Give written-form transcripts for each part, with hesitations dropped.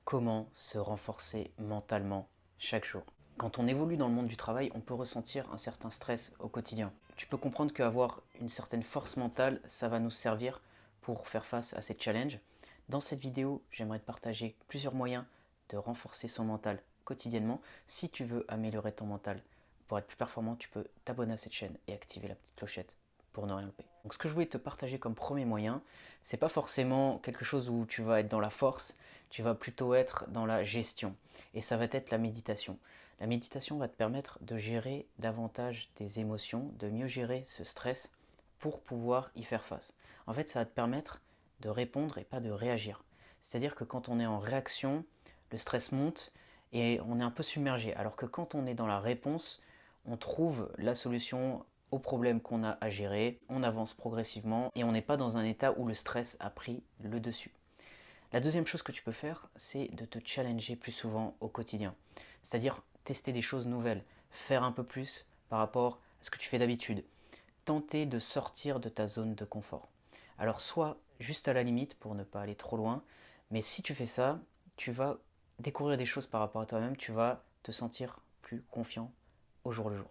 Comment se renforcer mentalement chaque jour. Quand on évolue dans le monde du travail, on peut ressentir un certain stress au quotidien. Tu peux comprendre qu'avoir une certaine force mentale, ça va nous servir pour faire face à ces challenges. Dans cette vidéo, j'aimerais te partager plusieurs moyens de renforcer son mental quotidiennement. Si tu veux améliorer ton mental pour être plus performant, tu peux t'abonner à cette chaîne et activer la petite clochette pour ne rien louper. Donc ce que je voulais te partager comme premier moyen, c'est pas forcément quelque chose où tu vas être dans la force, tu vas plutôt être dans la gestion. Et ça va être la méditation. La méditation va te permettre de gérer davantage tes émotions, de mieux gérer ce stress pour pouvoir y faire face. En fait, ça va te permettre de répondre et pas de réagir. C'est-à-dire que quand on est en réaction, le stress monte et on est un peu submergé. Alors que quand on est dans la réponse, on trouve la solution aux problèmes qu'on a à gérer, on avance progressivement et on n'est pas dans un état où le stress a pris le dessus. La deuxième chose que tu peux faire, c'est de te challenger plus souvent au quotidien. C'est-à-dire tester des choses nouvelles, faire un peu plus par rapport à ce que tu fais d'habitude. Tenter de sortir de ta zone de confort. Alors soit juste à la limite pour ne pas aller trop loin, mais si tu fais ça, tu vas découvrir des choses par rapport à toi-même, tu vas te sentir plus confiant au jour le jour.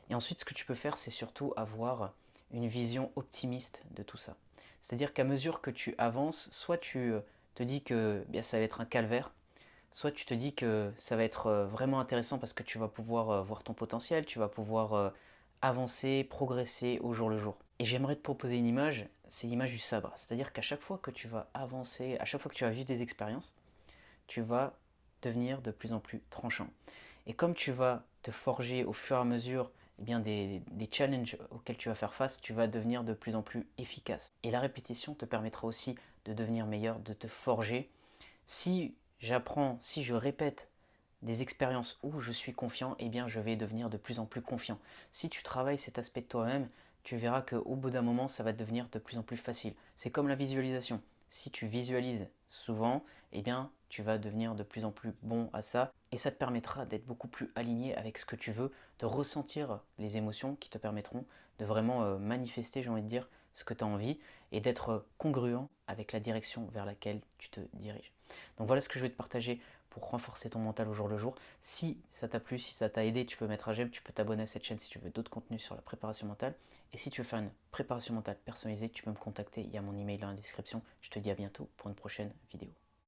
Et ensuite, ce que tu peux faire, c'est surtout avoir une vision optimiste de tout ça. C'est-à-dire qu'à mesure que tu avances, soit tu te dis que bien, ça va être un calvaire, soit tu te dis que ça va être vraiment intéressant parce que tu vas pouvoir voir ton potentiel, tu vas pouvoir avancer, progresser au jour le jour. Et j'aimerais te proposer une image, c'est l'image du sabre. C'est-à-dire qu'à chaque fois que tu vas avancer, à chaque fois que tu vas vivre des expériences, tu vas devenir de plus en plus tranchant. Et comme tu vas te forger au fur et à mesure eh bien, des challenges auxquels tu vas faire face, tu vas devenir de plus en plus efficace. Et la répétition te permettra aussi de devenir meilleur, de te forger. Si j'apprends, si je répète des expériences où je suis confiant, eh bien je vais devenir de plus en plus confiant. Si tu travailles cet aspect de toi-même, tu verras qu'au bout d'un moment, ça va devenir de plus en plus facile. C'est comme la visualisation. Si tu visualises souvent, eh bien tu vas devenir de plus en plus bon à ça et ça te permettra d'être beaucoup plus aligné avec ce que tu veux, de ressentir les émotions qui te permettront de vraiment manifester, j'ai envie de dire, ce que tu as envie et d'être congruent avec la direction vers laquelle tu te diriges. Donc voilà ce que je vais te partager pour renforcer ton mental au jour le jour. Si ça t'a plu, si ça t'a aidé, tu peux mettre un j'aime, tu peux t'abonner à cette chaîne si tu veux d'autres contenus sur la préparation mentale. Et si tu veux faire une préparation mentale personnalisée, tu peux me contacter, il y a mon email dans la description. Je te dis à bientôt pour une prochaine vidéo.